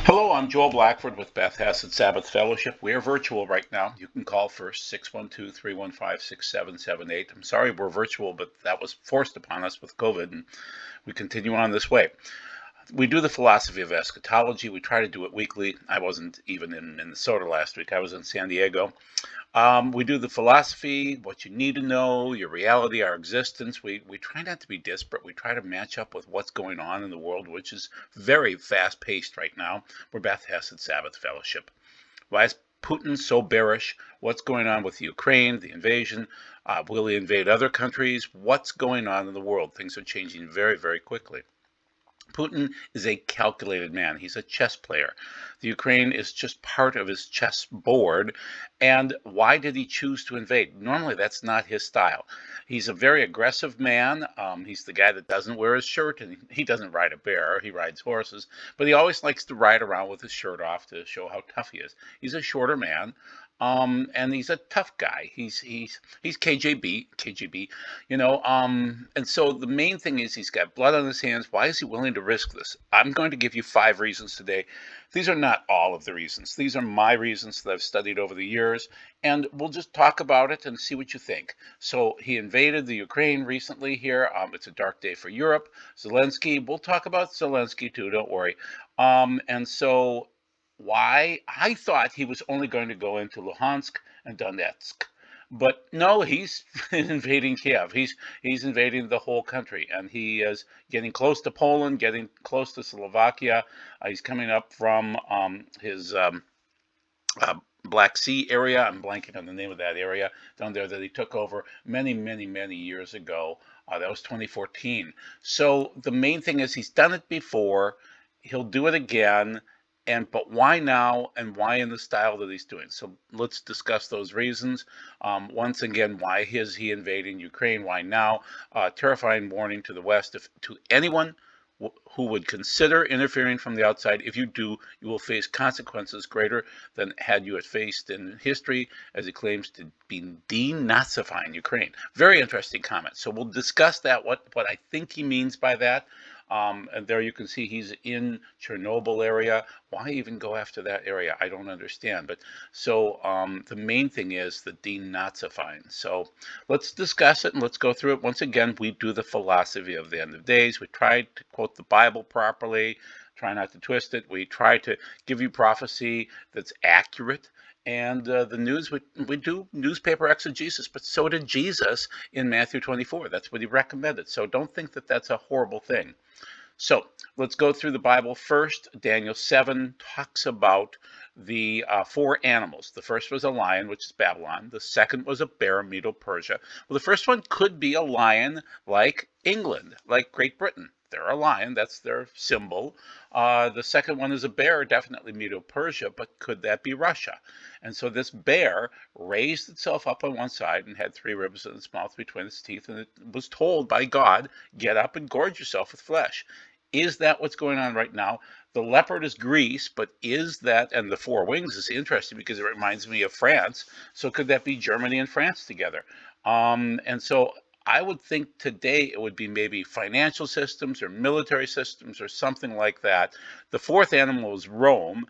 Hello, I'm Joel Blackford with Beth Hassett Sabbath Fellowship. We are virtual right now. You can call first, 612-315-6778. I'm sorry we're virtual, but that was forced upon us with COVID, and we continue on this way. We do the philosophy of eschatology. We try to do it weekly. I wasn't even in Minnesota last week. I was in San Diego. We do the philosophy, what you need to know, your reality, our existence. We try not to be disparate. We try to match up with what's going on in the world, which is very fast paced right now. We're Beth Hassett Sabbath Fellowship. Why is Putin so bearish? What's going on with Ukraine, the invasion? Will he invade other countries? What's going on in the world? Things are changing very, very quickly. Putin is a calculated man. He's a chess player. The Ukraine is just part of his chess board. And why did he choose to invade? Normally, that's not his style. He's a very aggressive man. He's the guy that doesn't wear his shirt, and he doesn't ride a bear. He rides horses, but he always likes to ride around with his shirt off to show how tough he is. He's a shorter man. And he's a tough guy. He's KGB, and so the main thing is he's got blood on his hands. Why is he willing to risk this? I'm going to give you 5 reasons today. These are not all of the reasons. These are my reasons that I've studied over the years, and we'll just talk about it and see what you think. So he invaded the Ukraine recently here. It's a dark day for Europe. Zelensky, we'll talk about Zelensky too, don't worry. And so why? I thought he was only going to go into Luhansk and Donetsk. But no, he's invading Kiev. He's invading the whole country, and he is getting close to Poland, getting close to Slovakia. He's coming up from his uh, Black Sea area. I'm blanking on the name of that area down there that he took over many, many, many years ago. That was 2014. So the main thing is he's done it before. He'll do it again. But why now, and why in the style that he's doing? So let's discuss those reasons. Once again, why is he invading Ukraine? Why now? Terrifying warning to the West. If to anyone who would consider interfering from the outside, if you do, you will face consequences greater than had you had faced in history, as he claims to be denazifying Ukraine. Very interesting comment. So we'll discuss that, what I think he means by that. And there you can see he's in Chernobyl area. Why even go after that area? I don't understand. But so the main thing is the denazifying. So let's discuss it and let's go through it. Once again, we do the philosophy of the end of days. We try to quote the Bible properly, try not to twist it. We try to give you prophecy that's accurate. And the news, we do newspaper exegesis, but so did Jesus in Matthew 24. That's what he recommended. So don't think that that's a horrible thing. So let's go through the Bible first. Daniel 7 talks about the 4 animals. The first was a lion, which is Babylon. The second was a bear, Medo-Persia. Well, the first one could be a lion like England, like Great Britain. They're a lion, that's their symbol. The second one is a bear, definitely Medo-Persia, but could that be Russia? And so this bear raised itself up on one side and had 3 ribs in its mouth between its teeth, and it was told by God, get up and gorge yourself with flesh. Is that what's going on right now? The leopard is Greece, but is that, and the 4 wings is interesting because it reminds me of France. So could that be Germany and France together? And so I would think today it would be maybe financial systems or military systems or something like that. The 4th animal is Rome,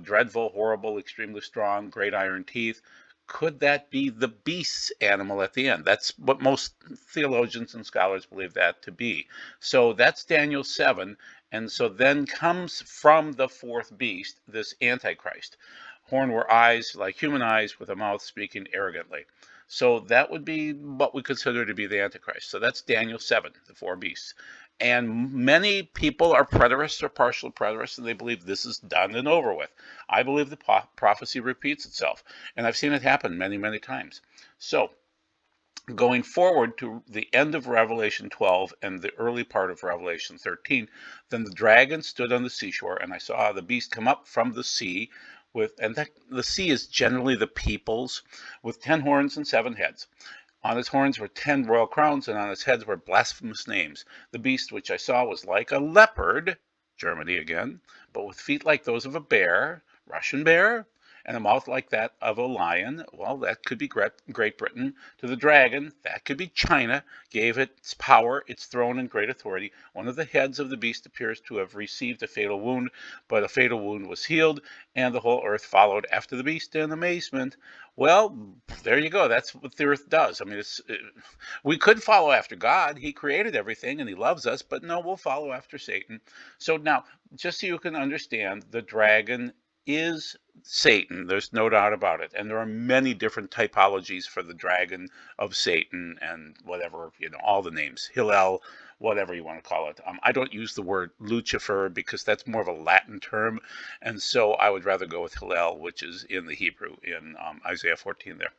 dreadful, horrible, extremely strong, great iron teeth. Could that be the beast's animal at the end? That's what most theologians and scholars believe that to be. So that's Daniel 7. And so then comes from the 4th beast this Antichrist. Horn were eyes like human eyes with a mouth speaking arrogantly. So that would be what we consider to be the Antichrist. So that's Daniel 7, the 4 beasts. And many people are preterists or partial preterists, and they believe this is done and over with. I believe the prophecy repeats itself, and I've seen it happen many, many times. So going forward to the end of Revelation 12 and the early part of Revelation 13, then the dragon stood on the seashore, and I saw the beast come up from the sea the sea is generally the peoples, with 10 horns and 7 heads. On its horns were 10 royal crowns, and on its heads were blasphemous names. The beast which I saw was like a leopard, Germany again, but with feet like those of a bear, Russian bear, and a mouth like that of a lion, well, that could be Great Britain. To the dragon, that could be China, gave it its power, its throne, and great authority. One of the heads of the beast appears to have received a fatal wound, but a fatal wound was healed, and the whole earth followed after the beast in amazement. Well, there you go. That's what the earth does. I mean, we could follow after God. He created everything and he loves us, but no, we'll follow after Satan. So now, just so you can understand, the dragon is Satan. There's no doubt about it. And there are many different typologies for the dragon of Satan and whatever, all the names, Hillel, whatever you want to call it. I don't use the word Lucifer because that's more of a Latin term. And so I would rather go with Hillel, which is in the Hebrew in Isaiah 14 there.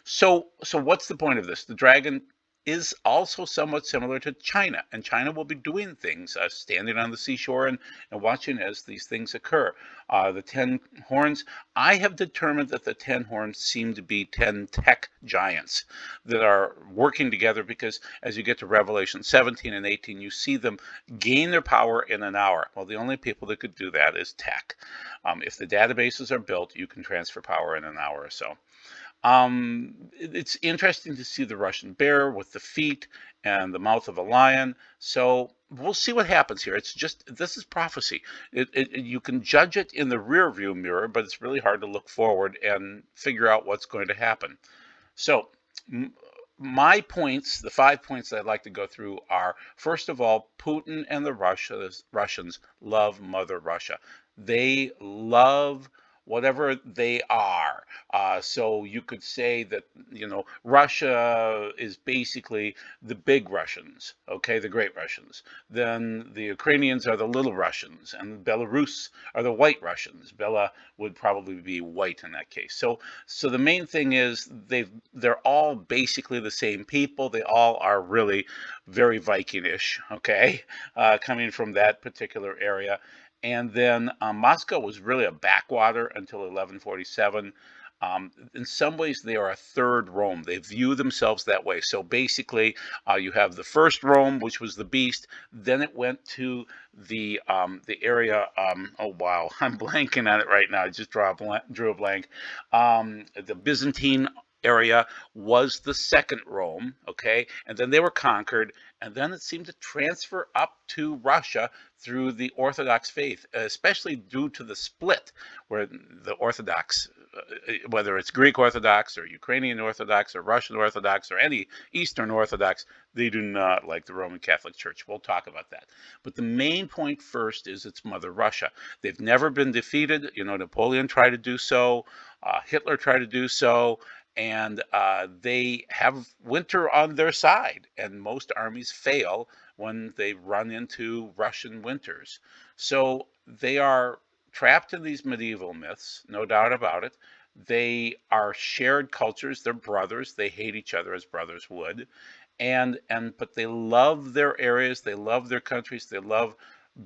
So what's the point of this? The dragon is also somewhat similar to China, and China will be doing things, standing on the seashore and watching as these things occur. The 10 horns, I have determined that the 10 horns seem to be 10 tech giants that are working together, because as you get to Revelation 17 and 18, you see them gain their power in an hour. Well, the only people that could do that is tech. If the databases are built, you can transfer power in an hour or so. It's interesting to see the Russian bear with the feet and the mouth of a lion. So we'll see what happens here. This is prophecy. You can judge it in the rear view mirror, but it's really hard to look forward and figure out what's going to happen. So my points, the 5 points that I'd like to go through are, first of all, Putin and the Russians love Mother Russia. They love whatever they are. So you could say that, Russia is basically the big Russians, okay, the great Russians. Then the Ukrainians are the little Russians, and Belarus are the white Russians. Bela would probably be white in that case. So the main thing is they're all basically the same people. They all are really very Viking-ish, okay, coming from that particular area. And then Moscow was really a backwater until 1147. In some ways, they are a third Rome. They view themselves that way. So basically, you have the first Rome, which was the beast. Then it went to the area. Oh wow, I'm blanking on it right now. I just drew a blank. The Byzantine area was the second Rome, okay, and then they were conquered, and then it seemed to transfer up to Russia through the Orthodox faith, especially due to the split where the Orthodox, whether it's Greek Orthodox or Ukrainian Orthodox or Russian Orthodox or any Eastern Orthodox, they do not like the Roman Catholic Church. We'll talk about that. But the main point first is it's Mother Russia. They've never been defeated. Napoleon tried to do so. Hitler tried to do so. And they have winter on their side, and most armies fail when they run into Russian winters. So they are trapped in these medieval myths, no doubt about it. They are shared cultures. They're brothers. They hate each other as brothers would, but they love their areas. They love their countries. They love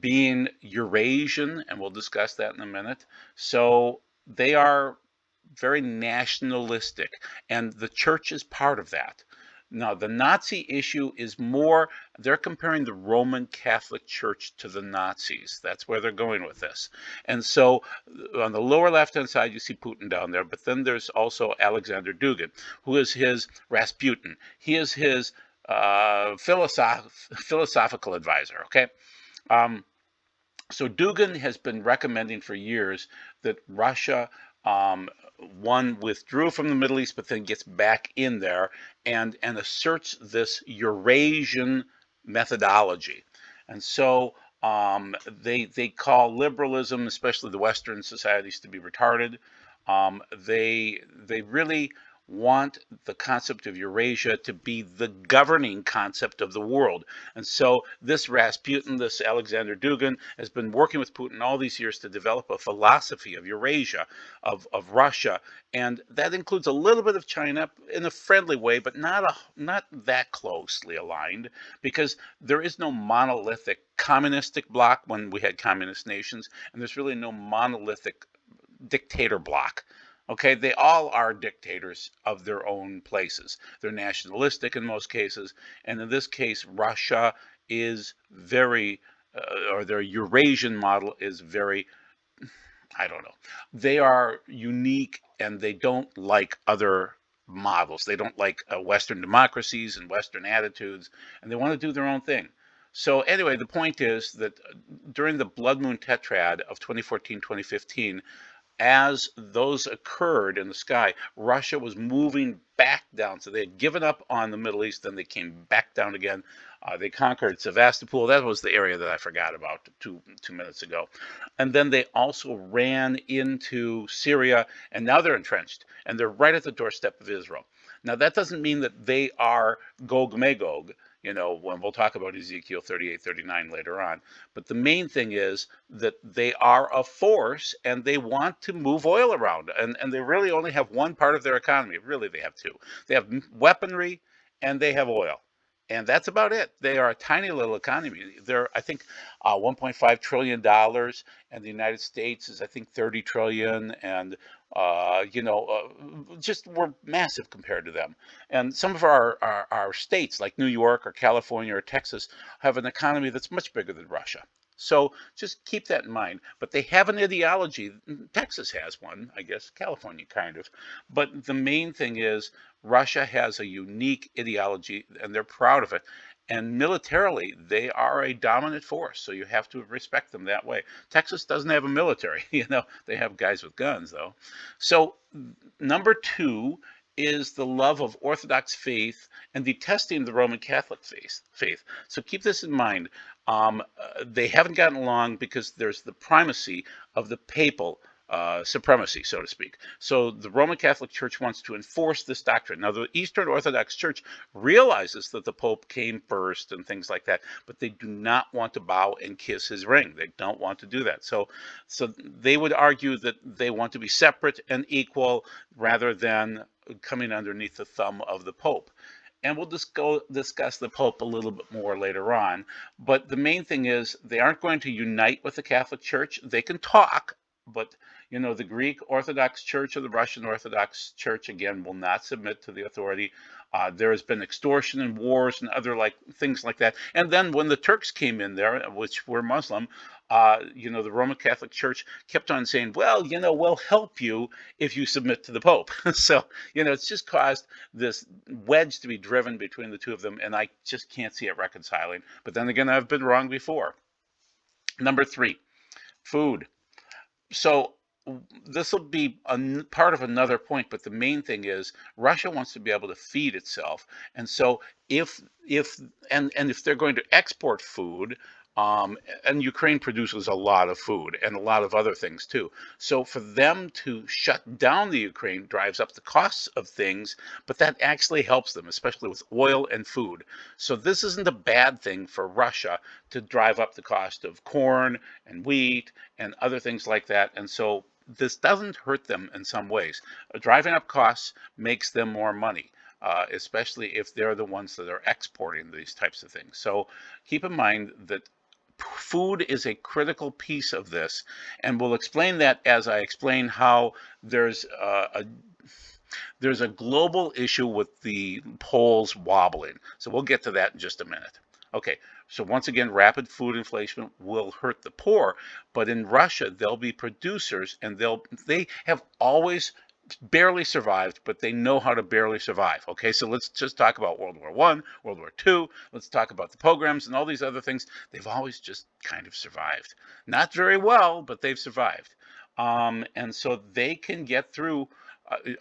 being Eurasian, and we'll discuss that in a minute. So they are very nationalistic, and the church is part of that. Now, the Nazi issue is more, they're comparing the Roman Catholic Church to the Nazis. That's where they're going with this. And so on the lower left-hand side, you see Putin down there, but then there's also Alexander Dugin, who is his Rasputin. He is his philosophical advisor, okay? So Dugin has been recommending for years that Russia one withdrew from the Middle East, but then gets back in there and asserts this Eurasian methodology. And so they call liberalism, especially the Western societies, to be retarded. They really want the concept of Eurasia to be the governing concept of the world. And so this Rasputin, this Alexander Dugin, has been working with Putin all these years to develop a philosophy of Eurasia, of Russia, and that includes a little bit of China in a friendly way, but not that closely aligned, because there is no monolithic communistic bloc when we had communist nations, and there's really no monolithic dictator bloc. Okay, they all are dictators of their own places. They're nationalistic in most cases, and in this case, Russia is very, or their Eurasian model is very, I don't know. They are unique and they don't like other models. They don't like Western democracies and Western attitudes, and they want to do their own thing. So anyway, the point is that during the Blood Moon Tetrad of 2014, 2015, as those occurred in the sky, Russia was moving back down. So they had given up on the Middle East, then they came back down again. They conquered Sevastopol. That was the area that I forgot about 2 minutes ago. And then they also ran into Syria, and now they're entrenched, and they're right at the doorstep of Israel. Now, that doesn't mean that they are Gog Magog, when we'll talk about Ezekiel 38, 39 later on. But the main thing is that they are a force and they want to move oil around. And they really only have one part of their economy. Really, they have two. They have weaponry and they have oil. And that's about it. They are a tiny little economy. They're, I think, $1.5 trillion, and the United States is, I think, 30 trillion. And just we're massive compared to them. And some of our states, like New York or California or Texas, have an economy that's much bigger than Russia. So just keep that in mind. But they have an ideology. Texas has one, I guess, California kind of. But the main thing is Russia has a unique ideology, and they're proud of it. And militarily, they are a dominant force, so you have to respect them that way. Texas doesn't have a military, they have guys with guns, though. So, number two is the love of Orthodox faith and detesting the Roman Catholic faith. So keep this in mind. They haven't gotten along because there's the primacy of the papal supremacy, so to speak. So the Roman Catholic Church wants to enforce this doctrine. Now, the Eastern Orthodox Church realizes that the Pope came first and things like that, but they do not want to bow and kiss his ring. They don't want to do that. So they would argue that they want to be separate and equal rather than coming underneath the thumb of the Pope. And we'll just go discuss the Pope a little bit more later on. But the main thing is they aren't going to unite with the Catholic Church. They can talk, but the Greek Orthodox Church or the Russian Orthodox Church, again, will not submit to the authority. There has been extortion and wars and other things like that. And then when the Turks came in there, which were Muslim, the Roman Catholic Church kept on saying, well, we'll help you if you submit to the Pope. So, it's just caused this wedge to be driven between the two of them, and I just can't see it reconciling. But then again, I've been wrong before. Number three, food. So this will be part of another point, but the main thing is Russia wants to be able to feed itself, and so if they're going to export food, and Ukraine produces a lot of food and a lot of other things too. So for them to shut down the Ukraine drives up the costs of things, but that actually helps them, especially with oil and food. So this isn't a bad thing for Russia to drive up the cost of corn and wheat and other things like that. And so this doesn't hurt them in some ways. Driving up costs makes them more money. Especially if they're the ones that are exporting these types of things. So keep in mind that food is a critical piece of this, and we'll explain that as I explain how there's a global issue with the poles wobbling. So we'll get to that in just a minute. Okay, so once again, rapid food inflation will hurt the poor, but in Russia, they'll be producers, and they have always barely survived, but they know how to barely survive. Okay, so let's just talk about World War I, World War II. Let's talk about the pogroms and all these other things. They've always just kind of survived. Not very well, but they've survived. And so they can get through.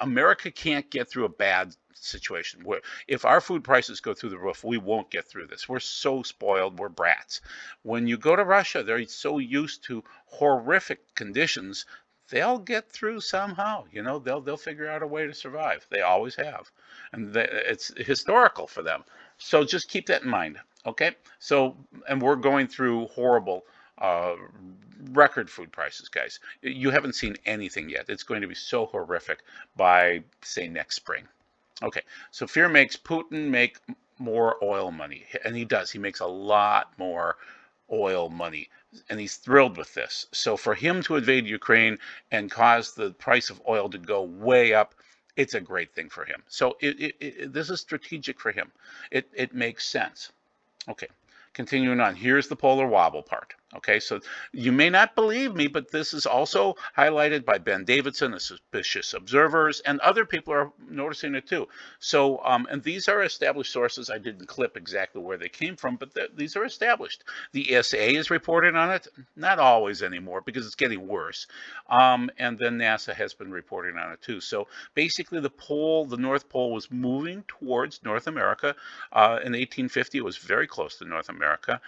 America can't get through a bad situation. If our food prices go through the roof, we won't get through this. We're so spoiled. We're brats. When you go to Russia, they're so used to horrific conditions. They'll get through somehow. They'll figure out a way to survive. They always have, and it's historical for them. So just keep that in mind. Okay. So, and we're going through horrible record food prices, guys. You haven't seen anything yet. It's going to be so horrific by, say, next spring. Okay, so fear makes Putin make more oil money, and he does. He makes a lot more oil money, and he's thrilled with this. So for him to invade Ukraine and cause the price of oil to go way up, it's a great thing for him. So this is strategic for him. It makes sense. Okay, continuing on. Here's the polar wobble part. Okay, so you may not believe me, but this is also highlighted by Ben Davidson, the Suspicious Observers, and other people are noticing it too. So, and these are established sources. I didn't clip exactly where they came from, but these are established. The ESA is reported on it, not always anymore because it's getting worse. And then NASA has been reporting on it too. So basically, the North Pole was moving towards North America. In 1850, it was very close to North America,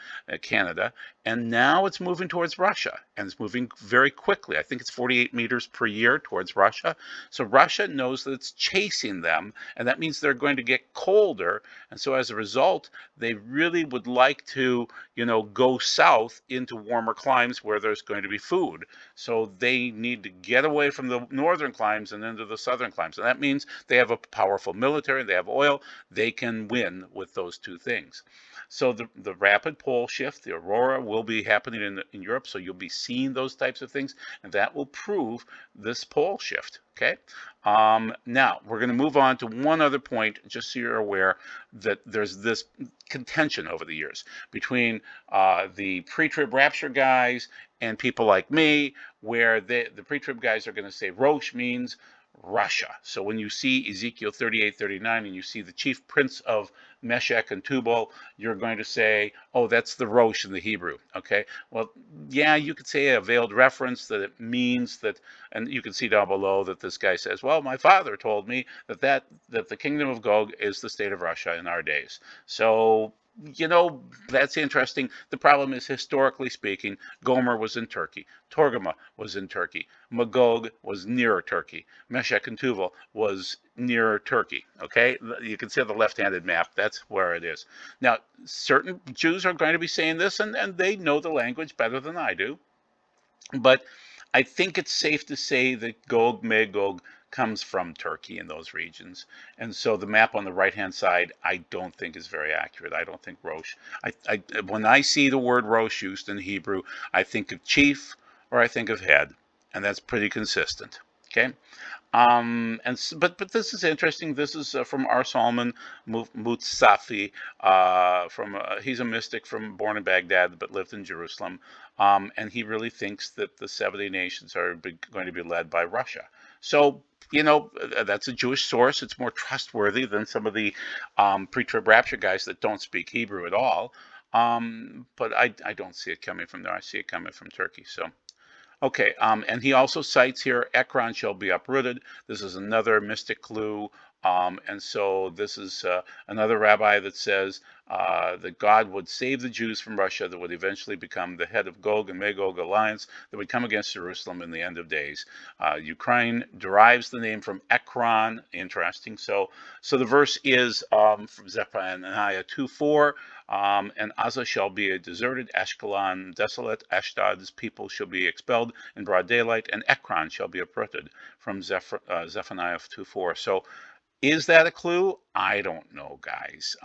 Canada, and now it's moving towards Russia, and it's moving very quickly. I think it's 48 meters per year towards Russia. So Russia knows that it's chasing them, and that means they're going to get colder. And so as a result, they really would like to, go south into warmer climes where there's going to be food. So they need to get away from the northern climes and into the southern climes. And that means they have a powerful military, they have oil, they can win with those two things. So the rapid pole shift, the aurora, will be happening in Europe. So you'll be seeing those types of things, and that will prove this pole shift. Okay. Now we're going to move on to one other point, just so you're aware that there's this contention over the years between the pre-trib rapture guys and people like me, where the pre-trib guys are going to say Rosh means Russia. So when you see Ezekiel 38:39 and you see the chief prince of Meshech and Tubal, you're going to say, oh, that's the Rosh in the Hebrew. Okay, well, yeah, you could say a veiled reference that it means that, and you can see down below that this guy says, well, my father told me that the kingdom of Gog is the state of Russia in our days. So that's interesting. The problem is, historically speaking, Gomer was in Turkey. Torgama was in Turkey. Magog was near Turkey. Meshech and Tubal was near Turkey. Okay, you can see the left-handed map. That's where it is. Now, certain Jews are going to be saying this, and they know the language better than I do. But I think it's safe to say that Gog Magog comes from Turkey in those regions. And so the map on the right-hand side, I don't think is very accurate. I don't think Rosh. When I see the word Rosh used in Hebrew, I think of chief or I think of head, and that's pretty consistent. Okay. But this is interesting. This is from R. Salman Mutsafi. He's a mystic born in Baghdad but lived in Jerusalem, and he really thinks that the 70 nations are going to be led by Russia. So that's a Jewish source. It's more trustworthy than some of the pre-trib rapture guys that don't speak Hebrew at all. But I don't see it coming from there. I see it coming from Turkey. So. Okay, and he also cites here, Ekron shall be uprooted. This is another mystic clue. And so this is another rabbi that says that God would save the Jews from Russia, that would eventually become the head of Gog and Magog alliance that would come against Jerusalem in the end of days. Ukraine derives the name from Ekron. Interesting. So the verse is from Zephaniah 2:4. And Gaza shall be a deserted, Ashkelon desolate, Ashdod's people shall be expelled in broad daylight, and Ekron shall be uprooted, from Zephaniah 2:4. So is that a clue? I don't know, guys.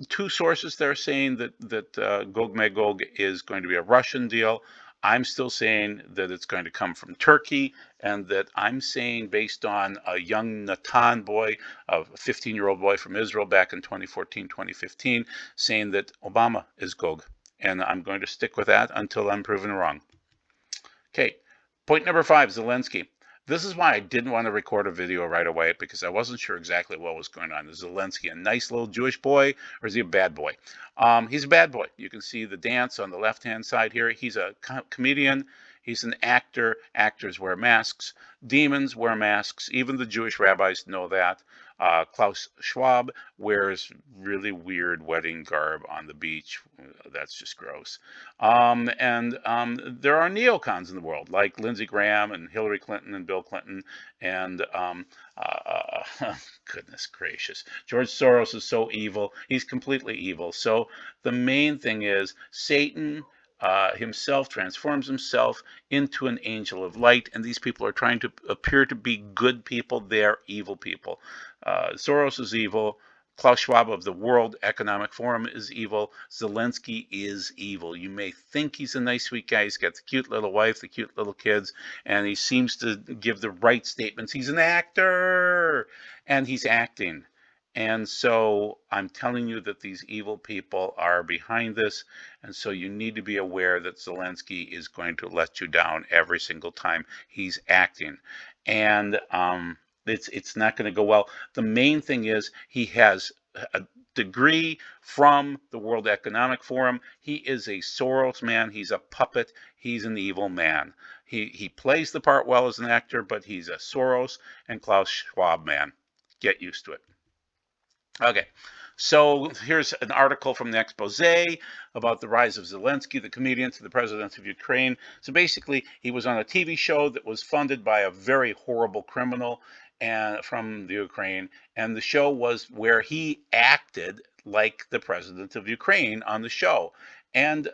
Two sources there saying that Gog Magog is going to be a Russian deal. I'm still saying that it's going to come from Turkey, and that I'm saying, based on a young Natan boy, a 15-year-old boy from Israel back in 2014, 2015, saying that Obama is Gog. And I'm going to stick with that until I'm proven wrong. Okay, point number 5, Zelensky. This is why I didn't want to record a video right away, because I wasn't sure exactly what was going on. Is Zelensky a nice little Jewish boy, or is he a bad boy? He's a bad boy. You can see the dance on the left-hand side here. He's a comedian. He's an actor. Actors wear masks. Demons wear masks. Even the Jewish rabbis know that. Klaus Schwab wears really weird wedding garb on the beach. That's just gross. And there are neocons in the world, like Lindsey Graham and Hillary Clinton and Bill Clinton, and goodness gracious, George Soros is so evil. He's completely evil. So the main thing is Satan himself transforms himself into an angel of light, and these people are trying to appear to be good people. They're evil people. Soros is evil. Klaus Schwab of the World Economic Forum is evil. Zelensky is evil. You may think he's a nice, sweet guy. He's got the cute little wife, the cute little kids, and he seems to give the right statements. He's an actor, and he's acting. And so I'm telling you that these evil people are behind this. And so you need to be aware that Zelensky is going to let you down every single time he's acting. And it's not going to go well. The main thing is he has a degree from the World Economic Forum. He is a Soros man. He's a puppet. He's an evil man. He plays the part well as an actor, but he's a Soros and Klaus Schwab man. Get used to it. Okay, so here's an article from the expose about the rise of Zelensky, the comedian, to the president of Ukraine. So basically, he was on a TV show that was funded by a very horrible criminal and from the Ukraine, and the show was where he acted like the president of Ukraine on the show. And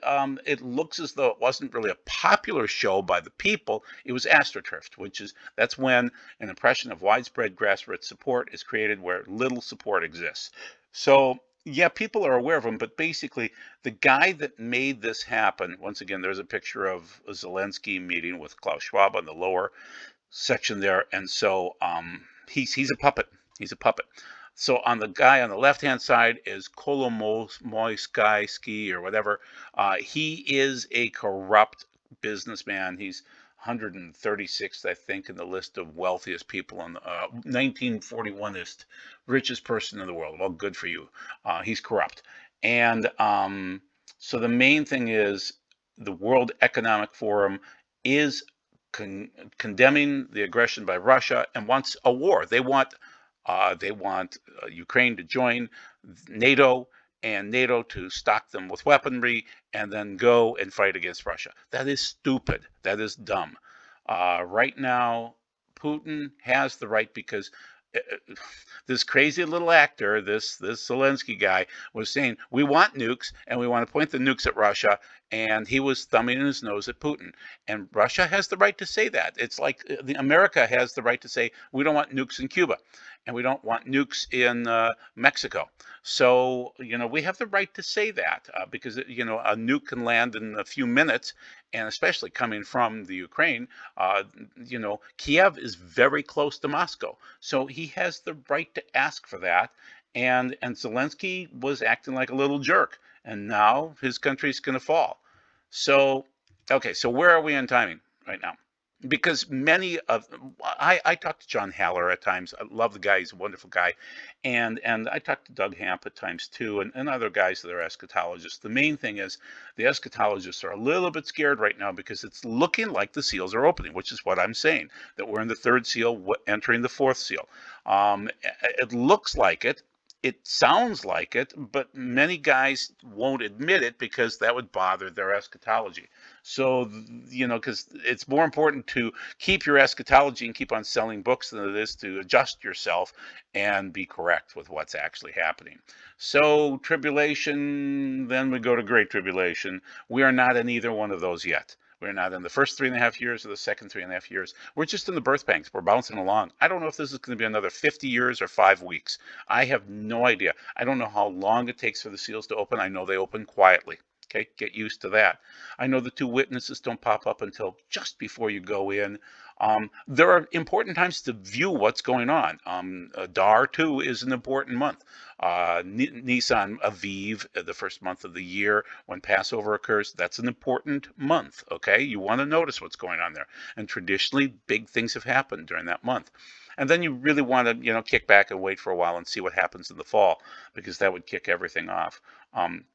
it looks as though it wasn't really a popular show by the people. It was astroturfed, that's when an impression of widespread grassroots support is created where little support exists. So, yeah, people are aware of him, but basically, the guy that made this happen, once again, there's a picture of Zelensky meeting with Klaus Schwab on the lower section there, and so he's a puppet. He's a puppet. So on the guy on the left-hand side is Kolomoisky or whatever. He is a corrupt businessman. He's 136th, I think, in the list of wealthiest people on the 1941st richest person in the world. Well, good for you. He's corrupt. And so the main thing is the World Economic Forum is condemning the aggression by Russia and wants a war. They want Ukraine to join NATO and NATO to stock them with weaponry and then go and fight against Russia. That is stupid. That is dumb. Right now, Putin has the right because this crazy little actor, this Zelensky guy, was saying we want nukes and we want to point the nukes at Russia, and he was thumbing his nose at Putin. And Russia has the right to say that. It's like America has the right to say we don't want nukes in Cuba, and we don't want nukes in Mexico. So we have the right to say that because a nuke can land in a few minutes, and especially coming from the Ukraine, Kiev is very close to Moscow, so he has the right to ask for that. And Zelensky was acting like a little jerk, and now his country's going to fall. So, okay, so where are we in timing right now? Because I talk to John Haller at times. I love the guy; he's a wonderful guy, and I talk to Doug Hamp at times too, and other guys that are eschatologists. The main thing is the eschatologists are a little bit scared right now because it's looking like the seals are opening, which is what I'm saying, that we're in the third seal, entering the fourth seal. It looks like it. It sounds like it, but many guys won't admit it because that would bother their eschatology. So, because it's more important to keep your eschatology and keep on selling books than it is to adjust yourself and be correct with what's actually happening. So, tribulation, then we go to great tribulation. We are not in either one of those yet. We're not in the first 3.5 years or the second 3.5 years. We're just in the birth pangs. We're bouncing along. I don't know if this is going to be another 50 years or 5 weeks. I have no idea. I don't know how long it takes for the seals to open. I know they open quietly. Okay, get used to that. I know the two witnesses don't pop up until just before you go in. There are important times to view what's going on. Dar, too, is an important month. Nisan Aviv, the first month of the year when Passover occurs, that's an important month, okay? You want to notice what's going on there. And traditionally, big things have happened during that month. And then you really want to, kick back and wait for a while and see what happens in the fall, because that would kick everything off.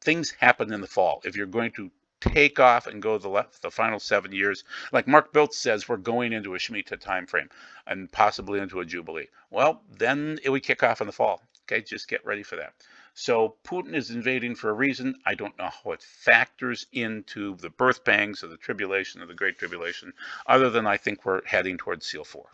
Things happen in the fall. If you're going to take off and go the final 7 years, like Mark Biltz says, we're going into a Shemitah time frame and possibly into a Jubilee. Well, then it would kick off in the fall. Okay, just get ready for that. So Putin is invading for a reason. I don't know how it factors into the birth pangs of the tribulation, of the Great Tribulation, other than I think we're heading towards Seal 4.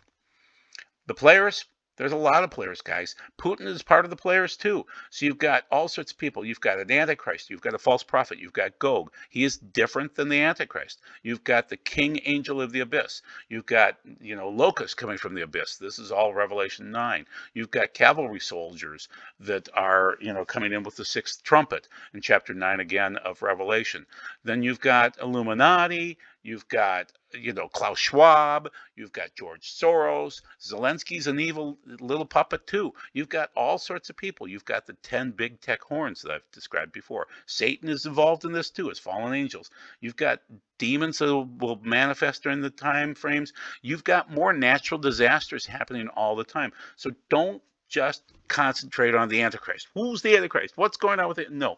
The players, there's a lot of players, guys. Putin is part of the players too. So you've got all sorts of people. You've got an Antichrist. You've got a false prophet. You've got Gog. He is different than the Antichrist. You've got the king angel of the abyss. You've got, locusts coming from the abyss. This is all Revelation 9. You've got cavalry soldiers that are, coming in with the sixth trumpet in chapter 9 again of Revelation. Then you've got Illuminati. You've got Klaus Schwab, you've got George Soros, Zelensky's an evil little puppet too. You've got all sorts of people. You've got the 10 big tech horns that I've described before. Satan is involved in this too, as fallen angels. You've got demons that will manifest during the time frames. You've got more natural disasters happening all the time. So don't just concentrate on the Antichrist. Who's the Antichrist? What's going on with it? No,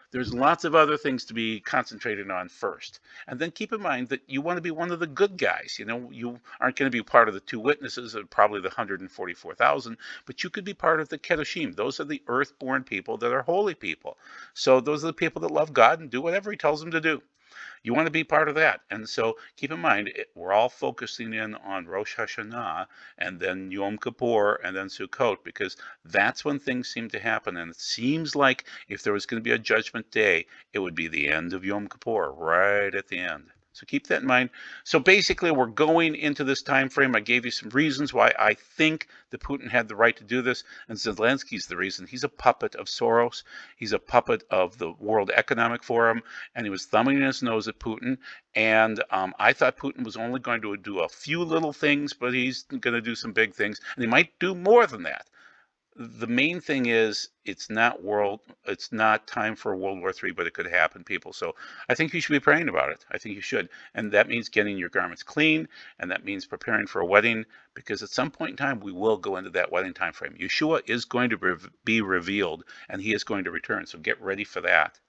there's lots of other things to be concentrated on first. And then keep in mind that you want to be one of the good guys. You aren't going to be part of the two witnesses, probably the 144,000, but you could be part of the Kedoshim. Those are the earth-born people that are holy people. So those are the people that love God and do whatever he tells them to do. You want to be part of that. And so keep in mind, we're all focusing in on Rosh Hashanah and then Yom Kippur and then Sukkot, because that's when things seem to happen. And it seems like if there was going to be a judgment day, it would be the end of Yom Kippur, right at the end. So keep that in mind. So basically, we're going into this time frame. I gave you some reasons why I think that Putin had the right to do this, and Zelensky's the reason. He's a puppet of Soros. He's a puppet of the World Economic Forum, and he was thumbing his nose at Putin. And I thought Putin was only going to do a few little things, but he's going to do some big things, and he might do more than that. The main thing is it's not time for World War III, but it could happen, people. So I think you should be praying about it. I think you should. And that means getting your garments clean, and that means preparing for a wedding, because at some point in time, we will go into that wedding time frame. Yeshua is going to be revealed, and he is going to return. So get ready for that.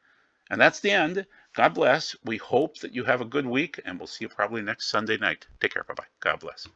And that's the end. God bless. We hope that you have a good week, and we'll see you probably next Sunday night. Take care. Bye-bye. God bless.